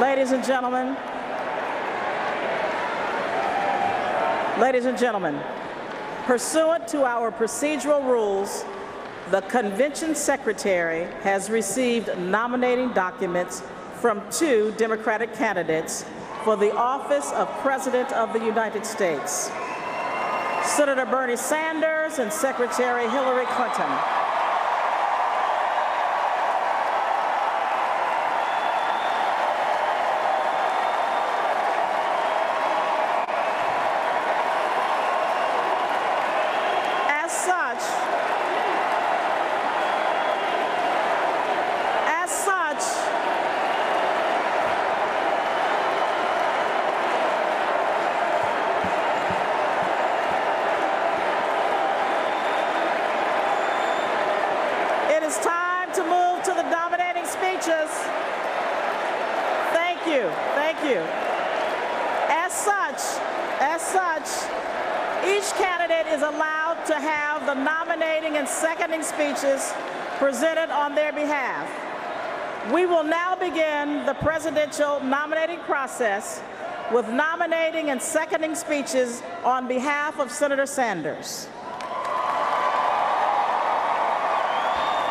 Ladies and gentlemen, pursuant to our procedural rules, the Convention Secretary has received nominating documents from 2 Democratic candidates for the office of President of the United States, Senator Bernie Sanders and Secretary Hillary Clinton. Thank you. As such, each candidate is allowed to have the nominating and seconding speeches presented on their behalf. We will now begin the presidential nominating process with nominating and seconding speeches on behalf of Senator Sanders.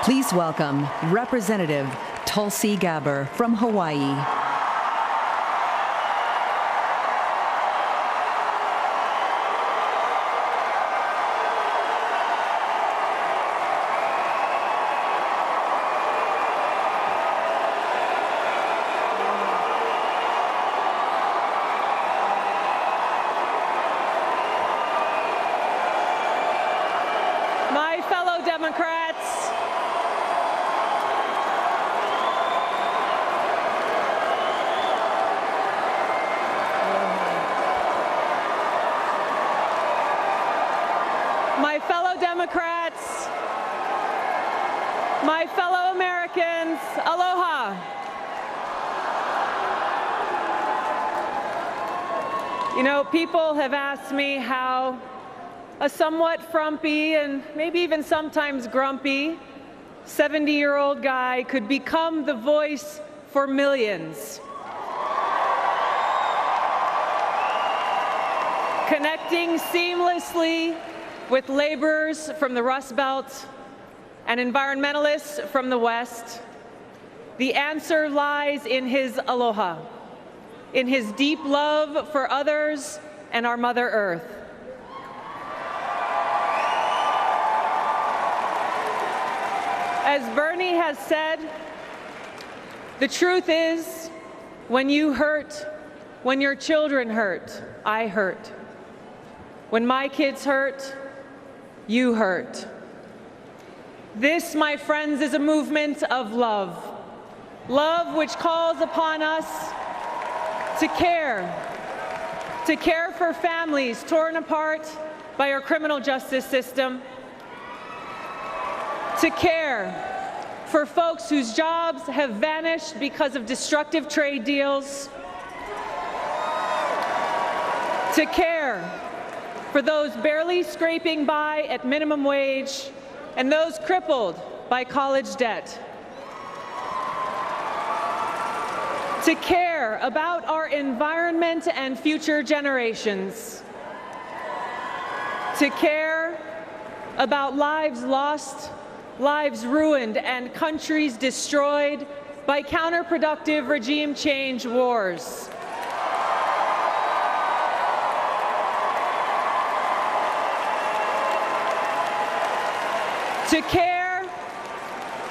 Please welcome Representative Tulsi Gabbard from Hawaii. My fellow Democrats, my fellow Americans, aloha. You know, people have asked me how a somewhat frumpy and maybe even sometimes grumpy 70-year-old guy could become the voice for millions, connecting seamlessly with laborers from the Rust Belt and environmentalists from the West. The answer lies in his aloha, in his deep love for others and our Mother Earth. As Bernie has said, the truth is, when you hurt, when your children hurt, I hurt. When my kids hurt, you hurt. This, my friends, is a movement of love. Love which calls upon us to care for families torn apart by our criminal justice system, to care for folks whose jobs have vanished because of destructive trade deals, to care for those barely scraping by at minimum wage and those crippled by college debt, to care about our environment and future generations, to care about lives lost, lives ruined, and countries destroyed by counterproductive regime change wars.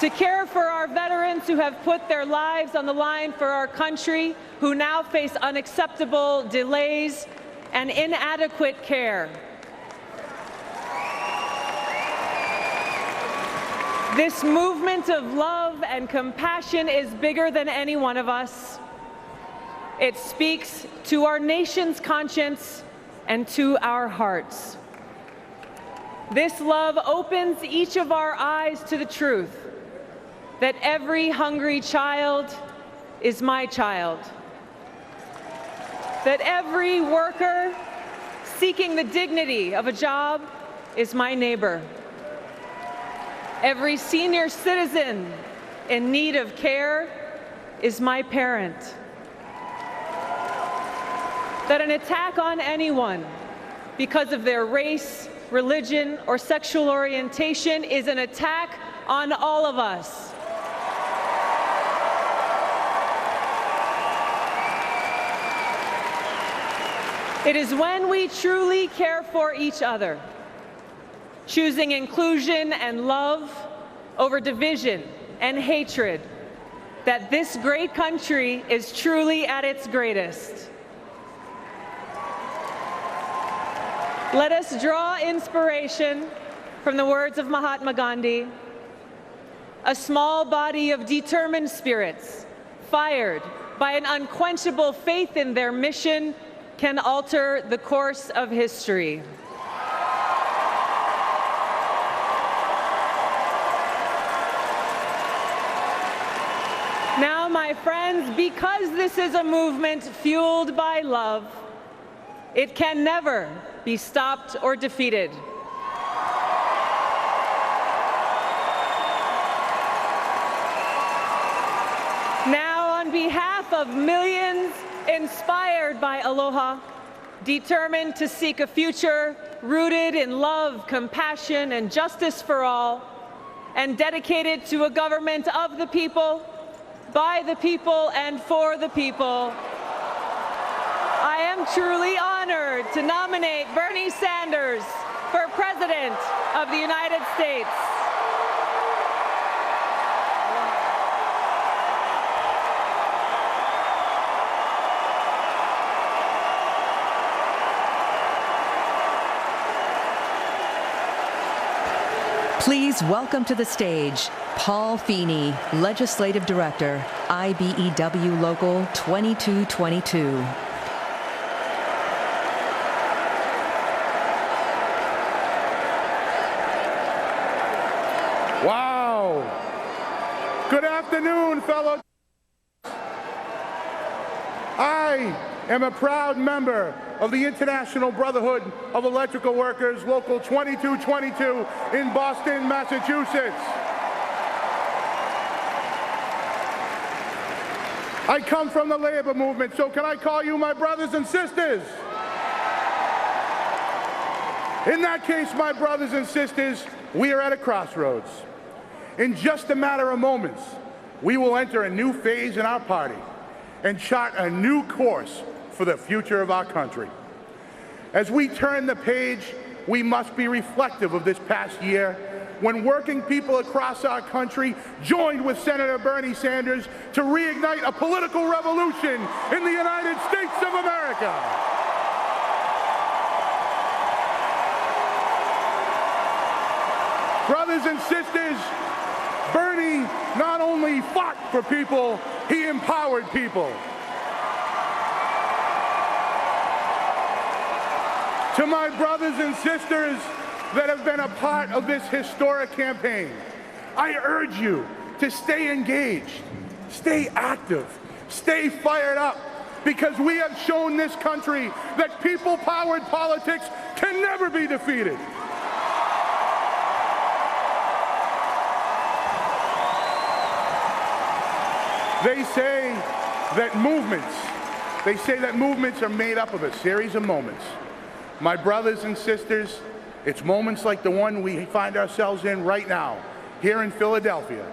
To care for our veterans who have put their lives on the line for our country, who now face unacceptable delays and inadequate care. This movement of love and compassion is bigger than any one of us. It speaks to our nation's conscience and to our hearts. This love opens each of our eyes to the truth that every hungry child is my child, that every worker seeking the dignity of a job is my neighbor, every senior citizen in need of care is my parent, that an attack on anyone because of their race, religion, or sexual orientation is an attack on all of us. It is when we truly care for each other, choosing inclusion and love over division and hatred, that this great country is truly at its greatest. Let us draw inspiration from the words of Mahatma Gandhi. A small body of determined spirits, fired by an unquenchable faith in their mission, can alter the course of history. Now, my friends, because this is a movement fueled by love, it can never be stopped or defeated. Now, on behalf of millions inspired by Aloha, determined to seek a future rooted in love, compassion, and justice for all, and dedicated to a government of the people, by the people, and for the people, I am truly honored to nominate Bernie Sanders for President of the United States. Please welcome to the stage Paul Feeny, Legislative Director, IBEW Local 2222. Wow. Good afternoon, fellow. I am a proud member of the International Brotherhood of Electrical Workers, Local 2222 in Boston, Massachusetts. I come from the labor movement, so can I call you my brothers and sisters? In that case, my brothers and sisters, we are at a crossroads. In just a matter of moments, we will enter a new phase in our party and chart a new course for the future of our country. As we turn the page, we must be reflective of this past year when working people across our country joined with Senator Bernie Sanders to reignite a political revolution in the United States of America. Brothers and sisters, Bernie not only fought for people, he empowered people. To my brothers and sisters that have been a part of this historic campaign, I urge you to stay engaged, stay active, stay fired up, because we have shown this country that people-powered politics can never be defeated. They say that movements are made up of a series of moments. My brothers and sisters, it's moments like the one we find ourselves in right now, here in Philadelphia,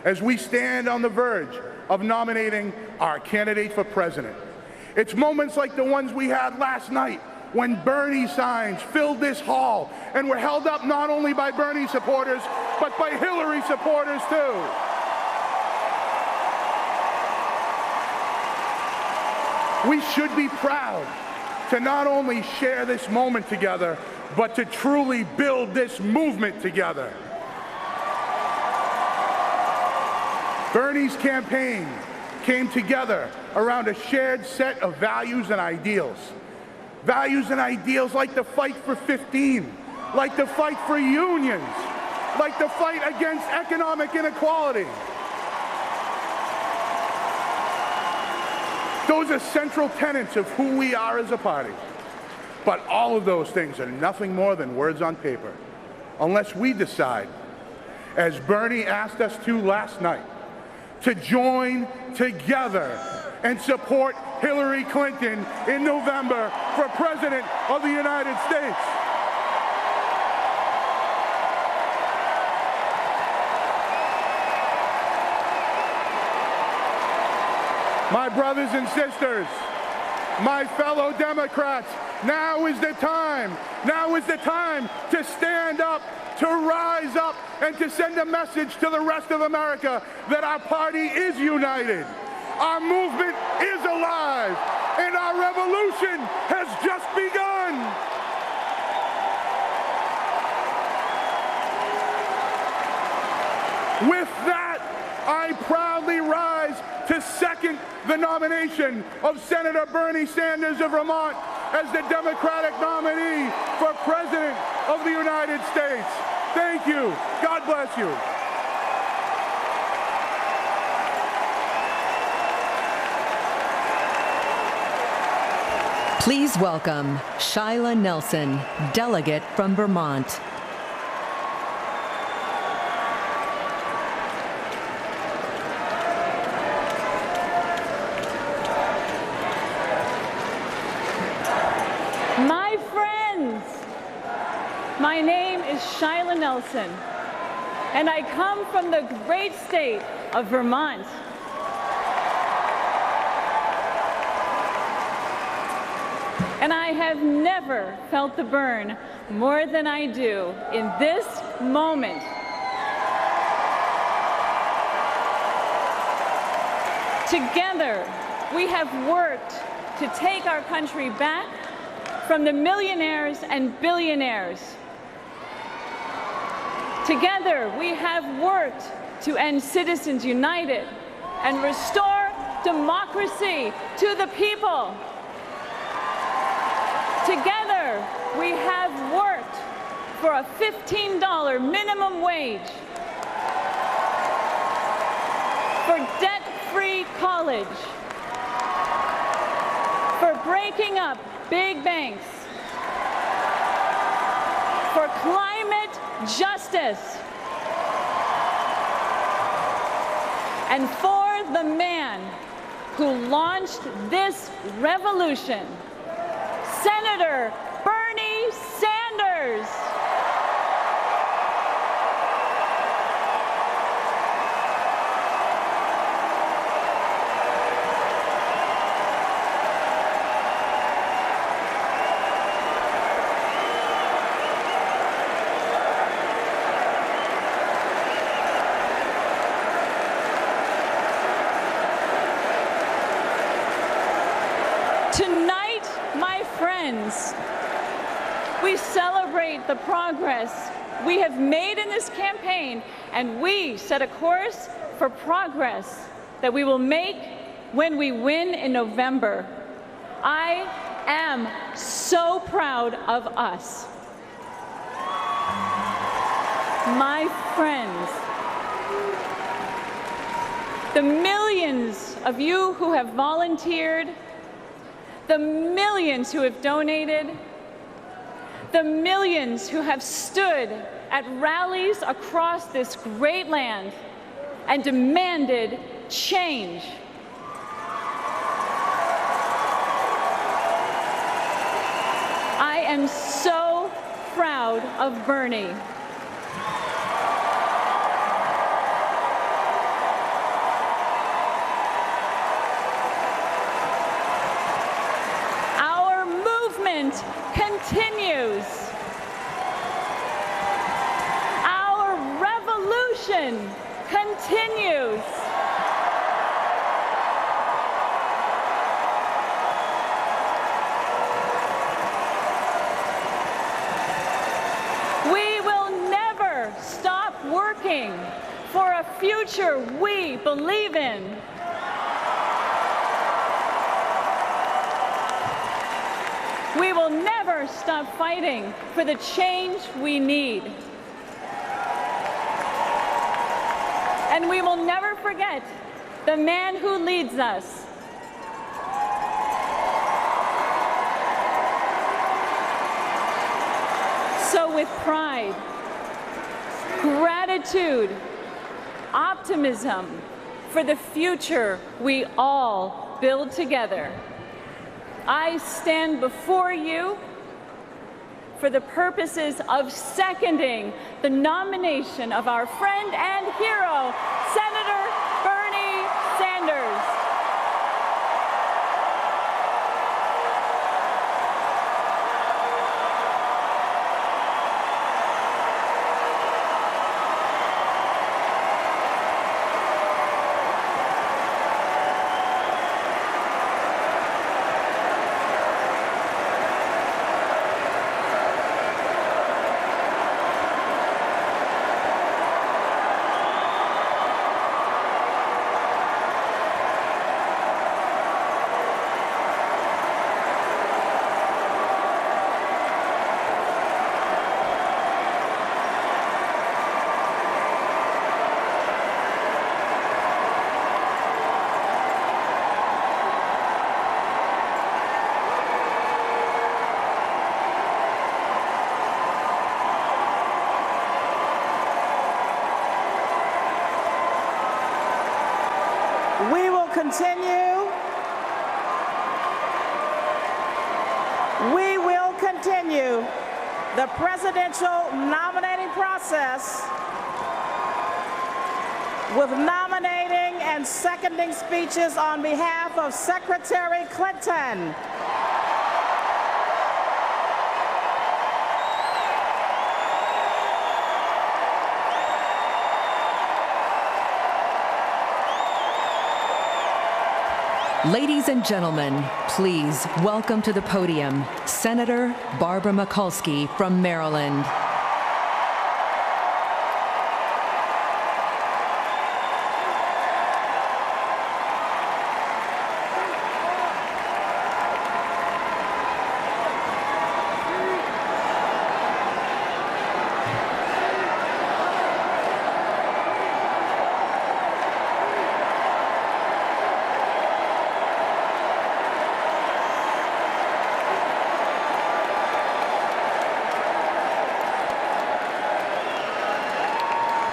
as we stand on the verge of nominating our candidate for president. It's moments like the ones we had last night, when Bernie signs filled this hall and were held up not only by Bernie supporters, but by Hillary supporters too. We should be proud to not only share this moment together, but to truly build this movement together. Bernie's campaign came together around a shared set of values and ideals. Values and ideals like the fight for 15, like the fight for unions, like the fight against economic inequality. Those are central tenets of who we are as a party. But all of those things are nothing more than words on paper, unless we decide, as Bernie asked us to last night, to join together and support Hillary Clinton in November for President of the United States. My brothers and sisters, my fellow Democrats, now is the time. Now is the time to stand up, to rise up, and to send a message to the rest of America that our party is united. Our movement is alive, and our revolution has just begun. With that, I proudly rise to second the nomination of Senator Bernie Sanders of Vermont as the Democratic nominee for President of the United States. Thank you. God bless you. Please welcome Shyla Nelson, delegate from Vermont. My friends, my name is Shyla Nelson, and I come from the great state of Vermont. And I have never felt the burn more than I do in this moment. Together, we have worked to take our country back from the millionaires and billionaires. Together, we have worked to end Citizens United and restore democracy to the people. Together, we have worked for a $15 minimum wage, for debt-free college, for breaking up big banks, for climate justice, and for the man who launched this revolution, Senator Bernie Sanders. Tonight, my friends, we celebrate the progress we have made in this campaign, and we set a course for progress that we will make when we win in November. I am so proud of us. My friends, the millions of you who have volunteered, the millions who have donated, the millions who have stood at rallies across this great land and demanded change. I am so proud of Bernie. Continues. Our revolution continues. We will never stop working for a future we believe in. We will never stop fighting for the change we need. And we will never forget the man who leads us. So with pride, gratitude, optimism for the future we all build together, I stand before you for the purposes of seconding the nomination of our friend and hero, Senator Bernie Sanders. We will continue the presidential nominating process with nominating and seconding speeches on behalf of Secretary Clinton. Ladies and gentlemen, please welcome to the podium Senator Barbara Mikulski from Maryland.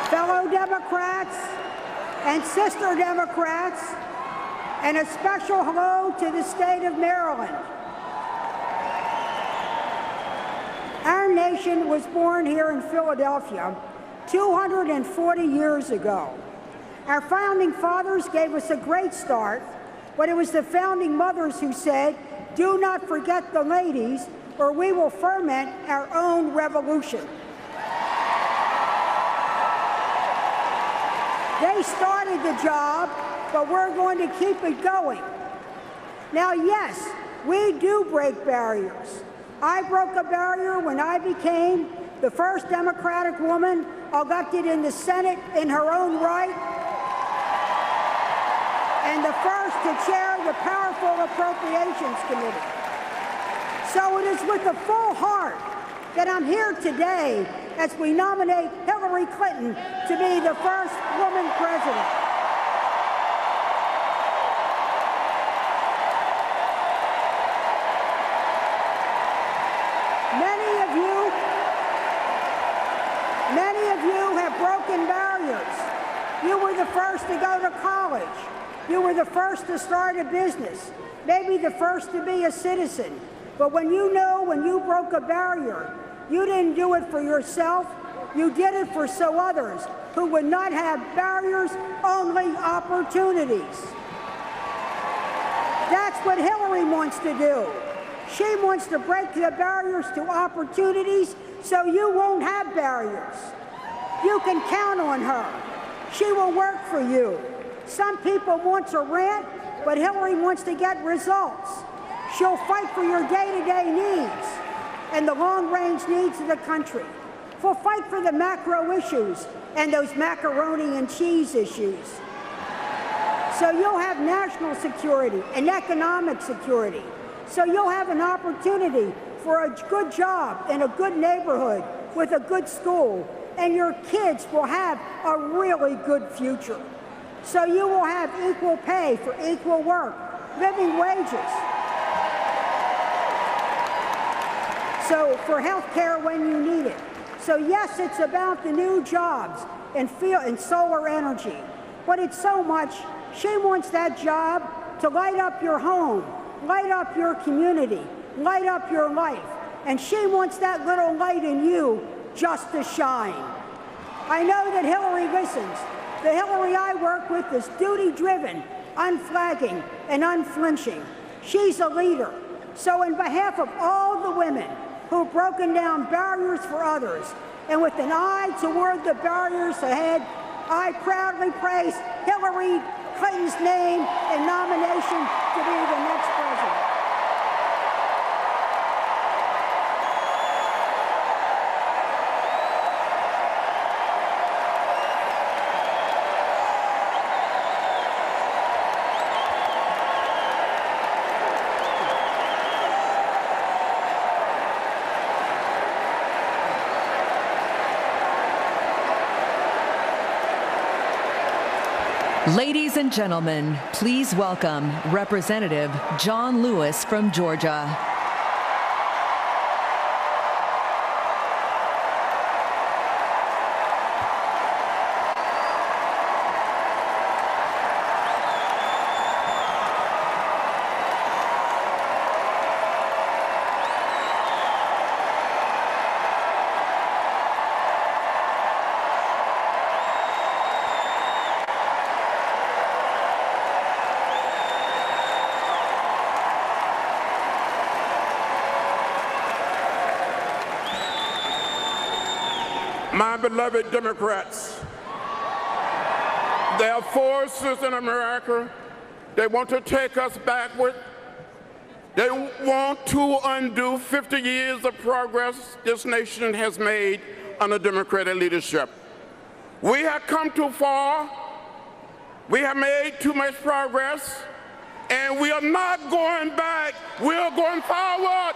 Fellow Democrats and sister Democrats, and a special hello to the state of Maryland. Our nation was born here in Philadelphia 240 years ago. Our founding fathers gave us a great start, but it was the founding mothers who said, "Do not forget the ladies, or we will ferment our own revolution." They started the job, but we're going to keep it going. Now, yes, we do break barriers. I broke a barrier when I became the first Democratic woman elected in the Senate in her own right, and the first to chair the powerful Appropriations Committee. So it is with a full heart that I'm here today as we nominate Hillary Clinton to be the first woman president. Many of you have broken barriers. You were the first to go to college. You were the first to start a business, maybe the first to be a citizen. But when you broke a barrier, you didn't do it for yourself. You did it for so others who would not have barriers, only opportunities. That's what Hillary wants to do. She wants to break the barriers to opportunities so you won't have barriers. You can count on her. She will work for you. Some people want to rant, but Hillary wants to get results. She'll fight for your day-to-day needs and the long-range needs of the country. We'll fight for the macro issues and those macaroni and cheese issues. So you'll have national security and economic security. So you'll have an opportunity for a good job in a good neighborhood with a good school, and your kids will have a really good future. So you will have equal pay for equal work, living wages. So for health care when you need it. So yes, it's about the new jobs and solar energy, but it's so much. She wants that job to light up your home, light up your community, light up your life. And she wants that little light in you just to shine. I know that Hillary listens. The Hillary I work with is duty-driven, unflagging, and unflinching. She's a leader. So in behalf of all the women who've broken down barriers for others, and with an eye toward the barriers ahead, I proudly place Hillary Clinton's name in nomination to be the next president. Ladies and gentlemen, please welcome Representative John Lewis from Georgia. My beloved Democrats, there are forces in America that want to take us backward. They want to undo 50 years of progress this nation has made under Democratic leadership. We have come too far. We have made too much progress, and we are not going back. We are going forward.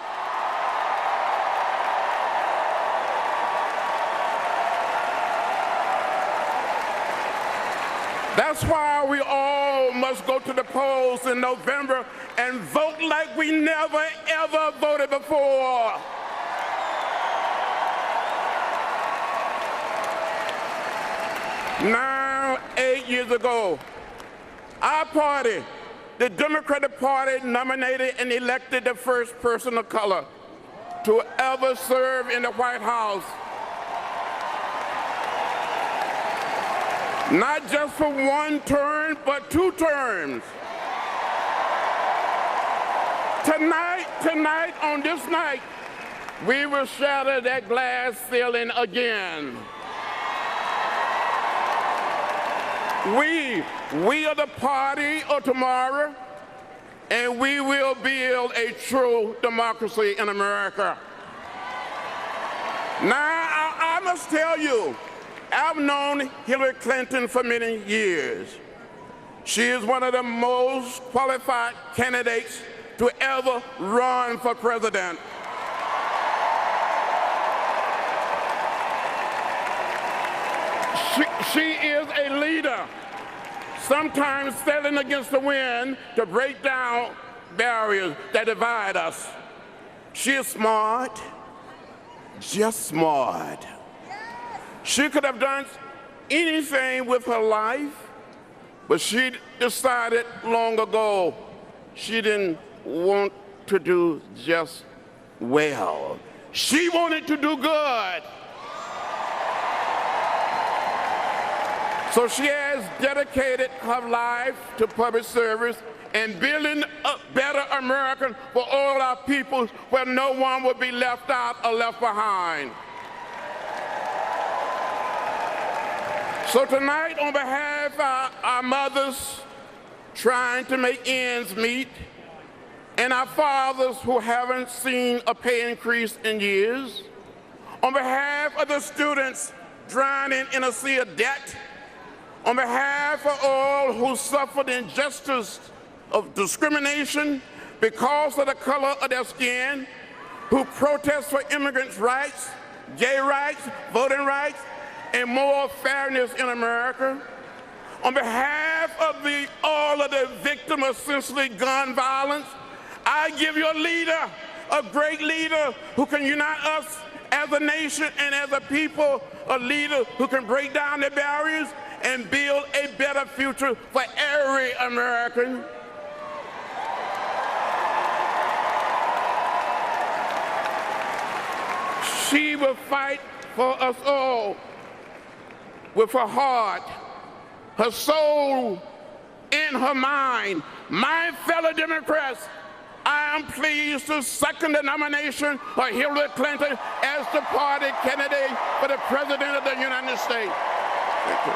That's why we all must go to the polls in November and vote like we never, ever voted before. Now, 8 years ago, our party, the Democratic Party, nominated and elected the first person of color to ever serve in the White House. Not just for one term, but 2 terms. Tonight, on this night, we will shatter that glass ceiling again. We are the party of tomorrow, and we will build a true democracy in America. Now, I must tell you, I've known Hillary Clinton for many years. She is one of the most qualified candidates to ever run for president. She is a leader, sometimes sailing against the wind to break down barriers that divide us. She is smart, just smart. She could have done anything with her life, but she decided long ago she didn't want to do just well. She wanted to do good. So she has dedicated her life to public service and building a better America for all our people where no one will be left out or left behind. So tonight, on behalf of our mothers trying to make ends meet, and our fathers who haven't seen a pay increase in years, on behalf of the students drowning in a sea of debt, on behalf of all who suffered injustice of discrimination because of the color of their skin, who protest for immigrants' rights, gay rights, voting rights, and more fairness in America. On behalf of all of the victims of senseless gun violence, I give you a leader, a great leader who can unite us as a nation and as a people, a leader who can break down the barriers and build a better future for every American. She will fight for us all with her heart, her soul, and her mind. My fellow Democrats, I am pleased to second the nomination of Hillary Clinton as the party candidate for the President of the United States. Thank you.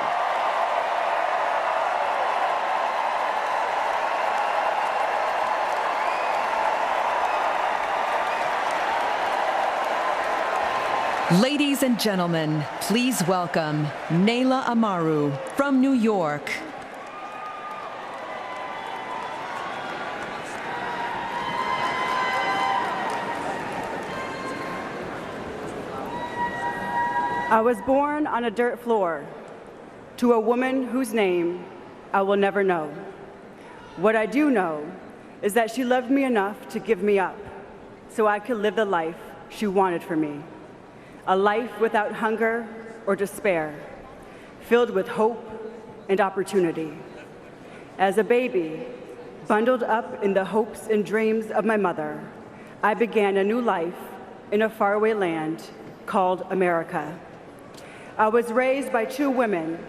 Ladies and gentlemen, please welcome Naila Amaru from New York. I was born on a dirt floor to a woman whose name I will never know. What I do know is that she loved me enough to give me up so I could live the life she wanted for me. A life without hunger or despair, filled with hope and opportunity. As a baby, bundled up in the hopes and dreams of my mother, I began a new life in a faraway land called America. I was raised by two women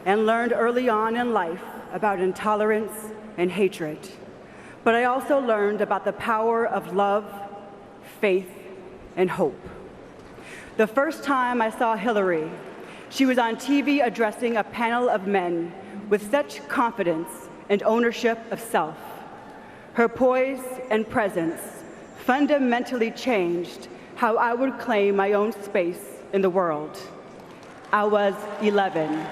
and learned early on in life about intolerance and hatred. But I also learned about the power of love, faith, and hope. The first time I saw Hillary, she was on TV addressing a panel of men with such confidence and ownership of self. Her poise and presence fundamentally changed how I would claim my own space in the world. I was 11.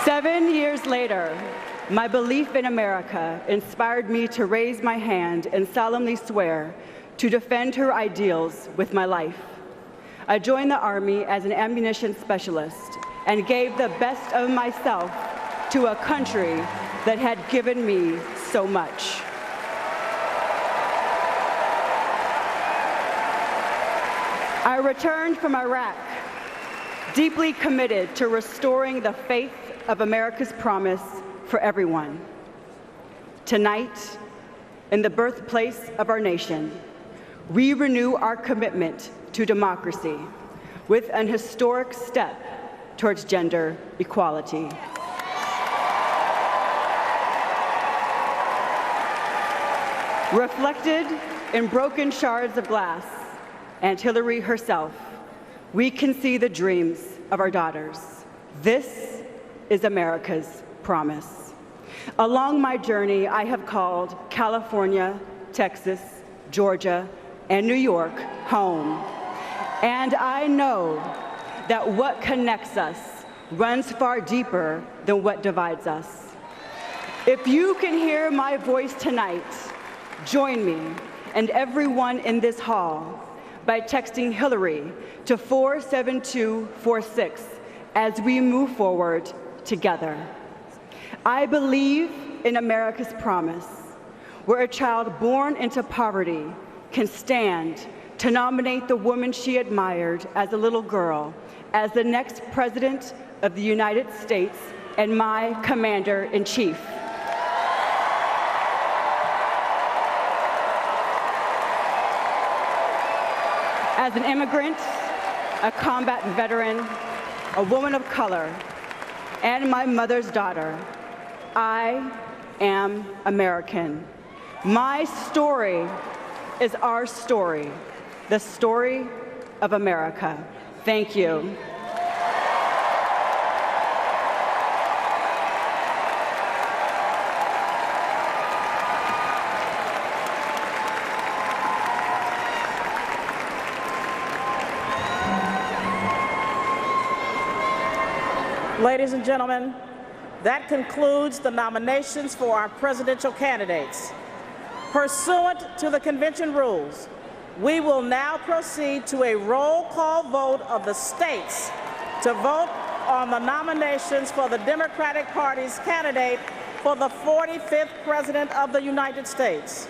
7 years later, my belief in America inspired me to raise my hand and solemnly swear to defend her ideals with my life. I joined the Army as an ammunition specialist and gave the best of myself to a country that had given me so much. I returned from Iraq, deeply committed to restoring the faith of America's promise for everyone. Tonight, in the birthplace of our nation, we renew our commitment to democracy with an historic step towards gender equality. Reflected in broken shards of glass and Hillary herself, we can see the dreams of our daughters. This is America's promise. Along my journey, I have called California, Texas, Georgia, and New York home. And I know that what connects us runs far deeper than what divides us. If you can hear my voice tonight, join me and everyone in this hall by texting Hillary to 47246 as we move forward together. I believe in America's promise, where a child born into poverty can stand to nominate the woman she admired as a little girl as the next President of the United States and my Commander-in-Chief. As an immigrant, a combat veteran, a woman of color, and my mother's daughter, I am American. My story is our story, the story of America. Thank you. Ladies and gentlemen, that concludes the nominations for our presidential candidates. Pursuant to the convention rules, we will now proceed to a roll call vote of the states to vote on the nominations for the Democratic Party's candidate for the 45th President of the United States.